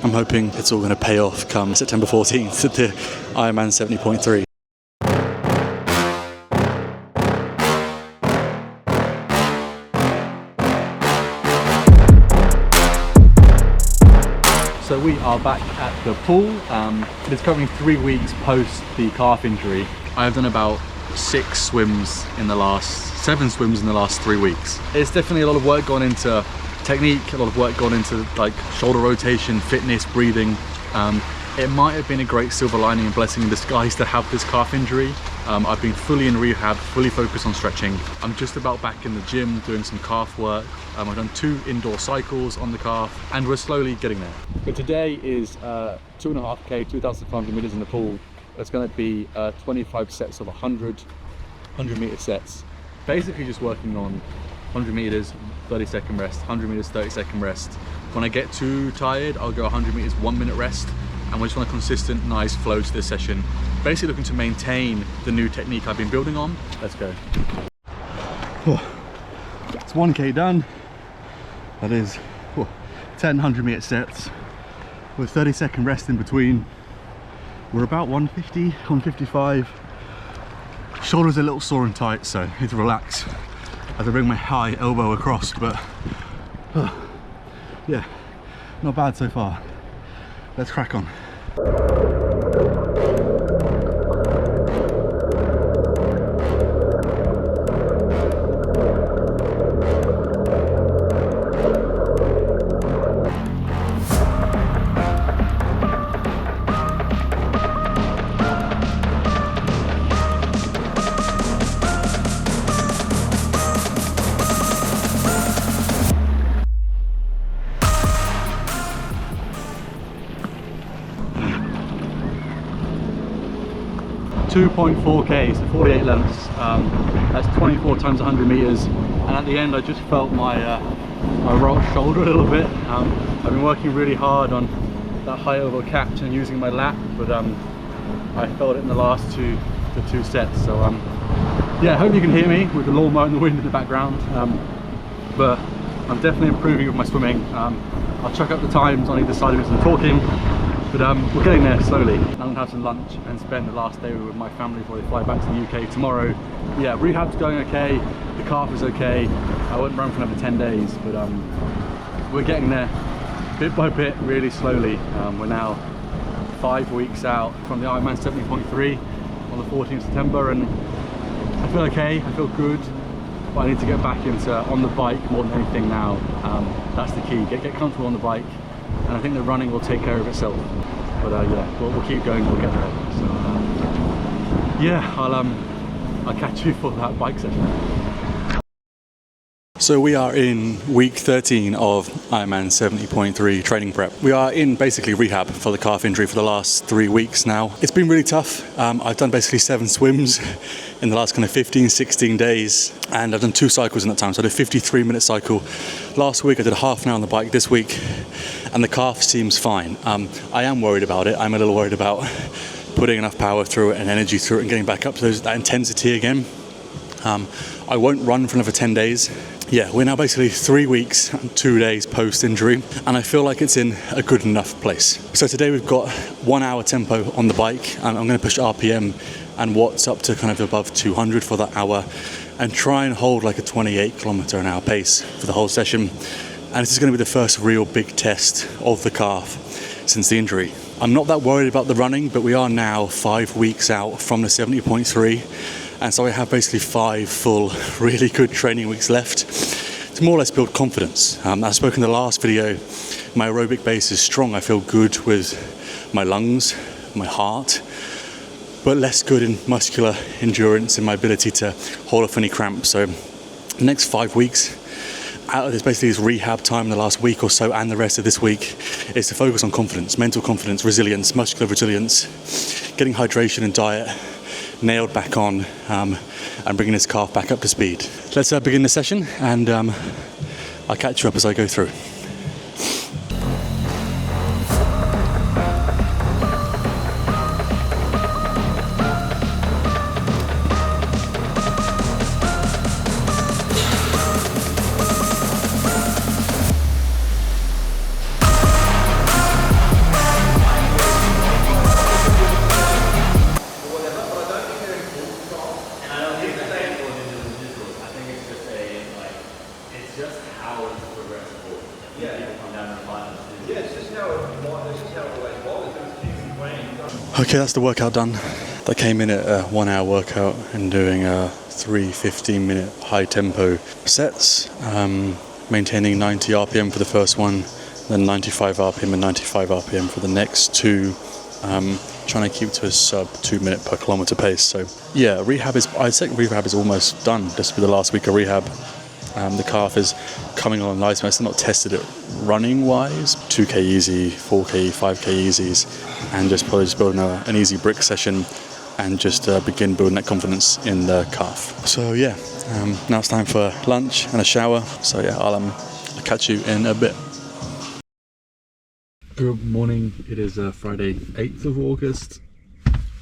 I'm hoping it's all going to pay off come September 14th at the Ironman 70.3. So we are back at the pool. It's currently 3 weeks post the calf injury. I've done about 7 swims in the last 3 weeks. It's definitely a lot of work gone into technique, a lot of work gone into like shoulder rotation, fitness, breathing. It might have been a great silver lining and blessing in disguise to have this calf injury. I've been fully in rehab, fully focused on stretching. I'm just about back in the gym doing some calf work. I've done 2 indoor cycles on the calf and we're slowly getting there. But today is 2.5K, 2,500 meters in the pool. It's going to be 25 sets of 100 meter sets. Basically just working on 100 meters, 30-second rest, 100 meters, 30-second rest. When I get too tired, I'll go 100 meters, 1 minute rest. And we're just on a consistent, nice flow to this session. Basically looking to maintain the new technique I've been building on. Let's go. It's 1K done. That is 10 100-meter sets with 30-second rest in between. We're about 150, 155. Shoulders a little sore and tight, so I need to relax as I bring my high elbow across, but yeah, not bad so far. Let's crack on. 2.4K, so 48 lengths. That's 24 times 100 meters. And at the end, I just felt my right shoulder a little bit. I've been working really hard on that high elbow catch and using my lat, but I felt it in the last two sets. So yeah, I hope you can hear me with the lawnmower and the wind in the background. But I'm definitely improving with my swimming. I'll check up the times on either side of it as I'm talking. But we're getting there slowly. I'm gonna have some lunch and spend the last day with my family before they fly back to the UK tomorrow. Yeah, rehab's going okay, the calf is okay. I won't run for another 10 days, but we're getting there bit by bit, really slowly. We're now 5 weeks out from the Ironman 70.3 on the 14th of September, and I feel okay, I feel good, but I need to get back into on the bike more than anything now. That's the key, get comfortable on the bike. And I think the running will take care of itself. But yeah, we'll keep going, we'll get there. So yeah, I'll catch you for that bike session. So we are in week 13 of Ironman 70.3 training prep. We are in basically rehab for the calf injury for the last 3 weeks now. It's been really tough. I've done basically 7 swims in the last kind of 15, 16 days. And I've done 2 cycles in that time. So I did a 53-minute cycle. Last week I did a half an hour on the bike. This week, and the calf seems fine. I am worried about it. I'm a little worried about putting enough power through it and energy through it and getting back up to that intensity again. I won't run for another 10 days. Yeah, we're now basically 3 weeks and 2 days post-injury, and I feel like it's in a good enough place. So today we've got 1 hour tempo on the bike, and I'm going to push RPM and watts up to kind of above 200 for that hour, and try and hold like a 28 kilometer an hour pace for the whole session. And this is going to be the first real big test of the calf since the injury. I'm not that worried about the running, but we are now 5 weeks out from the 70.3. And so I have basically 5 full, really good training weeks left to more or less build confidence. I spoke in the last video, my aerobic base is strong. I feel good with my lungs, my heart, but less good in muscular endurance and my ability to hold off any cramps. So the next 5 weeks out of this, basically this rehab time in the last week or so and the rest of this week, is to focus on confidence, mental confidence, resilience, muscular resilience, getting hydration and diet nailed back on, and bringing this calf back up to speed. Let's begin the session, and I'll catch you up as I go through. Okay, that's the workout done. I came in at a 1 hour workout and doing 3 15-minute high tempo sets, maintaining 90 RPM for the first one, then 95 RPM and 95 RPM for the next two, trying to keep to a sub 2 minute per kilometer pace. So yeah, I'd say rehab is almost done. This will be the last week of rehab. The calf is coming on nice. I've not tested it running wise, 2k easy, 4k, 5k easies, and just probably just building an easy brick session and just begin building that confidence in the calf. So yeah, now it's time for lunch and a shower. So yeah, I'll catch you in a bit. Good morning. It is Friday, 8th of August.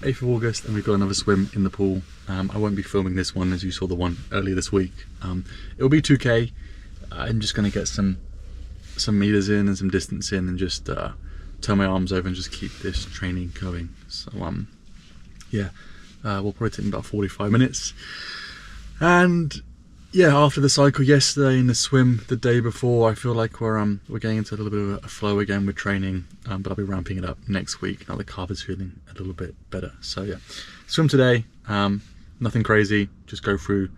8th of August, and we've got another swim in the pool. I won't be filming this one as you saw the one earlier this week. It'll be 2k. I'm just going to get some meters in and some distance in and just turn my arms over and just keep this training going. So yeah, we'll probably take about 45 minutes. And yeah, after the cycle yesterday and the swim the day before, I feel like we're getting into a little bit of a flow again with training, but I'll be ramping it up next week now the calf is feeling a little bit better. So yeah, swim today, nothing crazy, just go through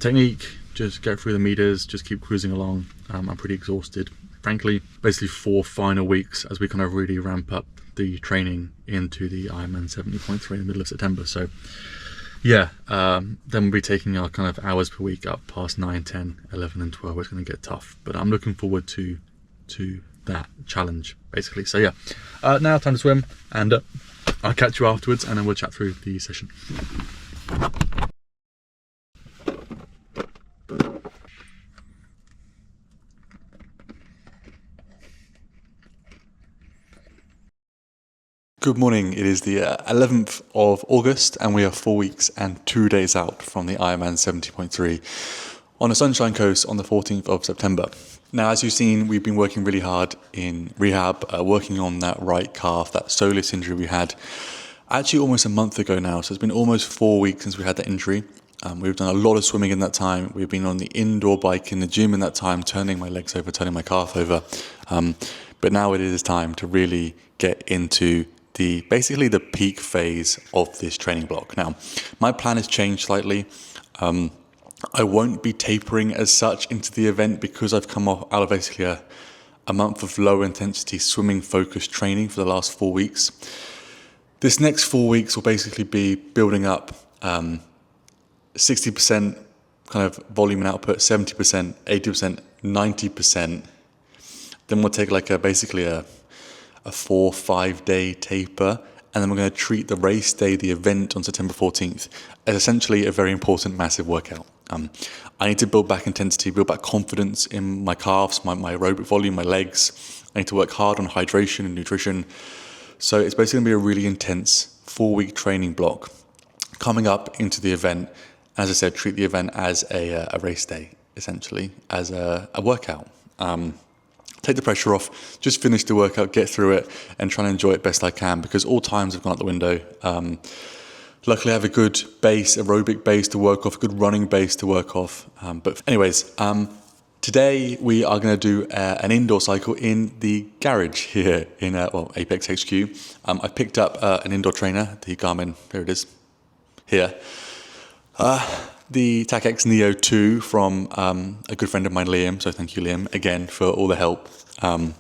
technique, just go through the meters, just keep cruising along. I'm pretty exhausted, frankly. Basically 4 final weeks as we kind of really ramp up the training into the Ironman 70.3 in the middle of September. So yeah, then we'll be taking our kind of hours per week up past 9, 10, 11 and 12. It's going to get tough, but I'm looking forward to that challenge basically. So yeah, now time to swim, and I'll catch you afterwards and then we'll chat through the session. Good morning. It is the 11th of August and we are 4 weeks and 2 days out from the Ironman 70.3 on the Sunshine Coast on the 14th of September. Now, as you've seen, we've been working really hard in rehab, working on that right calf, that soleus injury we had actually almost a month ago now. So it's been almost 4 weeks since we had that injury. We've done a lot of swimming in that time. We've been on the indoor bike in the gym in that time, turning my legs over, turning my calf over. But now it is time to really get into basically the peak phase of this training block. Now, my plan has changed slightly. I won't be tapering as such into the event because I've come out of basically a month of low intensity swimming focused training for the last 4 weeks. This next 4 weeks will basically be building up 60% kind of volume and output, 70%, 80%, 90%. Then we'll take like basically a 4-5 day taper, and then we're going to treat the race day, the event on September 14th, as essentially a very important massive workout. I need to build back intensity, build back confidence in my calves, my aerobic volume, my legs. I need to work hard on hydration and nutrition. So it's basically going to be a really intense 4-week training block coming up into the event. As I said, treat the event as a race day, essentially, as a workout. Take the pressure off, just finish the workout, get through it, and try and enjoy it best I can, because all times have gone out the window. Luckily, I have a good base, aerobic base to work off, a good running base to work off. But anyways, today we are going to do an indoor cycle in the garage here in Apex HQ. I've picked up an indoor trainer, the Garmin, there it is, here. The TacX Neo 2 from a good friend of mine, Liam. So thank you, Liam, again for all the help. So we're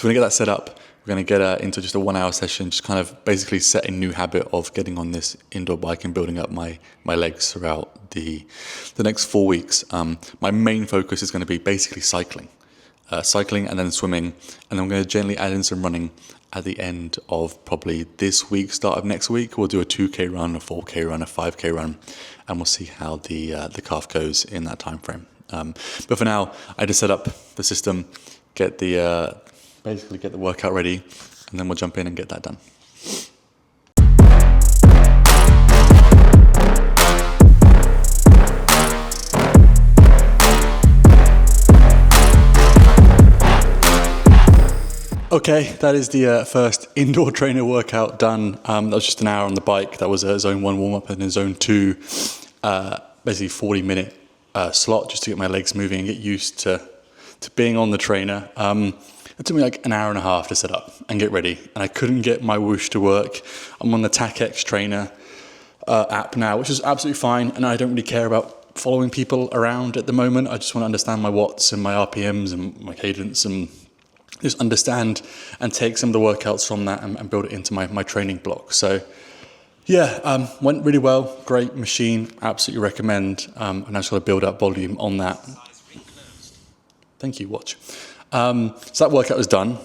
going to get that set up. We're going to get into just a 1 hour session, just kind of basically set a new habit of getting on this indoor bike and building up my legs throughout the next 4 weeks. My main focus is going to be basically cycling and then swimming. And then I'm going to gently add in some running at the end of probably this week, start of next week. We'll do a 2k run, a 4k run, a 5k run, and we'll see how the calf goes in that time frame. But for now, I just set up the system, basically get the workout ready, and then we'll jump in and get that done. Okay, that is the first indoor trainer workout done. That was just an hour on the bike. That was a zone 1 warm-up and a zone 2, basically 40-minute slot just to get my legs moving and get used to being on the trainer. It took me like an hour and a half to set up and get ready, and I couldn't get my whoosh to work. I'm on the TACX trainer app now, which is absolutely fine, and I don't really care about following people around at the moment. I just want to understand my watts and my RPMs and my cadence, and just understand and take some of the workouts from that and build it into my training block. So yeah, went really well. Great machine, absolutely recommend. And I just got to build up volume on that. Thank you, watch. So that workout was done.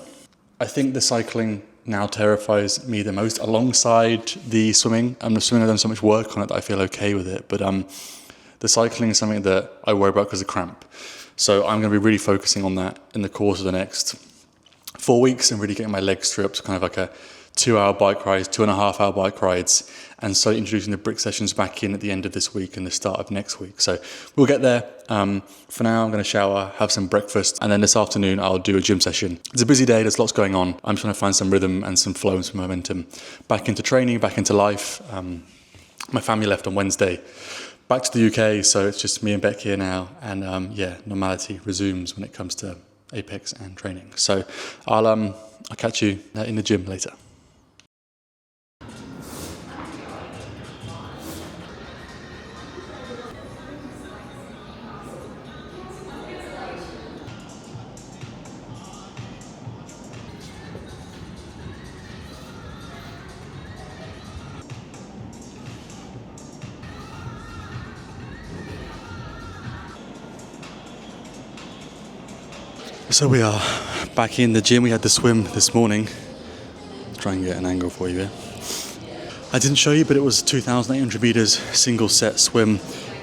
I think the cycling now terrifies me the most alongside the swimming. The swimming, I've done so much work on it that I feel okay with it. But the cycling is something that I worry about because of cramp. So I'm going to be really focusing on that in the course of the next 4 weeks and really getting my legs through up to kind of like a 2-hour bike rides, 2.5-hour bike rides, and so introducing the brick sessions back in at the end of this week and the start of next week. So we'll get there. For now, I'm going to shower, have some breakfast, and then this afternoon I'll do a gym session. It's a busy day, there's lots going on. I'm trying to find some rhythm and some flow and some momentum back into training, back into life. My family left on Wednesday, back to the UK, so it's just me and Beck here now, and normality resumes when it comes to Apex and training. So I'll catch you in the gym later. So we are back in the gym. We had the swim this morning. Let's try and get an angle for you here. I didn't show you, but it was 2,800 meters single set swim,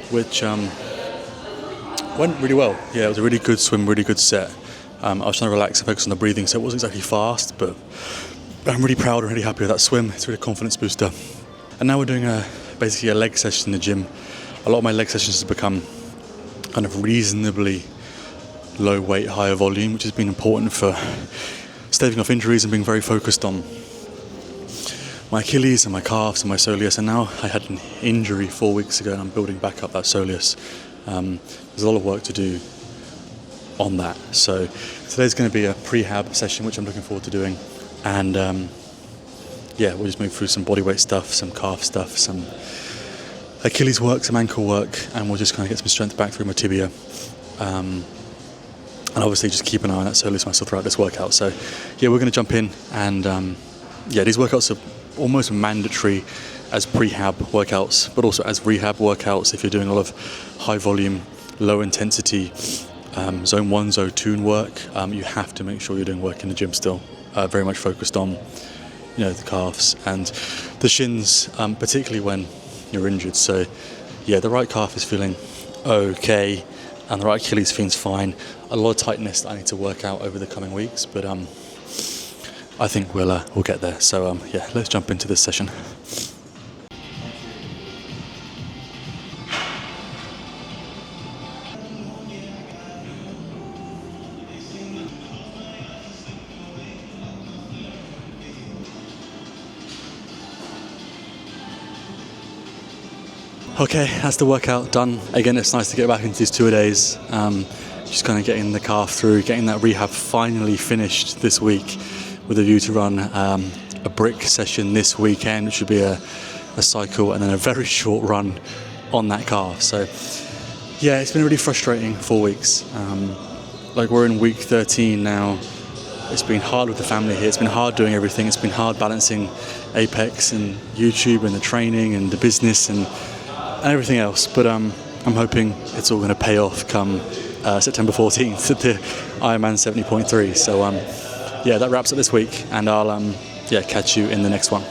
which went really well. Yeah, it was a really good swim, really good set. I was trying to relax and focus on the breathing, so it wasn't exactly fast, but I'm really proud and really happy with that swim. It's a really confidence booster. And now we're doing basically a leg session in the gym. A lot of my leg sessions have become kind of reasonably low weight, higher volume, which has been important for staving off injuries and being very focused on my Achilles and my calves and my soleus. And now I had an injury 4 weeks ago and I'm building back up that soleus. There's a lot of work to do on that. So today's going to be a prehab session, which I'm looking forward to doing. And we'll just move through some bodyweight stuff, some calf stuff, some Achilles work, some ankle work, and we'll just kind of get some strength back through my tibia. And obviously just keep an eye on that soleus muscle throughout this workout. So yeah, we're going to jump in, and these workouts are almost mandatory as prehab workouts, but also as rehab workouts. If you're doing a lot of high volume, low intensity, zone 1, zone 2 work, you have to make sure you're doing work in the gym still, very much focused on the calves and the shins, particularly when you're injured. So yeah, the right calf is feeling okay, and the right Achilles feels fine. A lot of tightness that I need to work out over the coming weeks, but I think we'll get there. So let's jump into this session. Okay, that's the workout done. Again, it's nice to get back into these 2-a-days. Just kind of getting the calf through, getting that rehab finally finished this week with a view to run a brick session this weekend, which should be a cycle and then a very short run on that calf. So yeah, it's been really frustrating 4 weeks. We're in week 13 now. It's been hard with the family here. It's been hard doing everything. It's been hard balancing Apex and YouTube and the training and the business and everything else. But I'm hoping it's all going to pay off come September 14th at the Ironman 70.3. So that wraps up this week, and I'll catch you in the next one.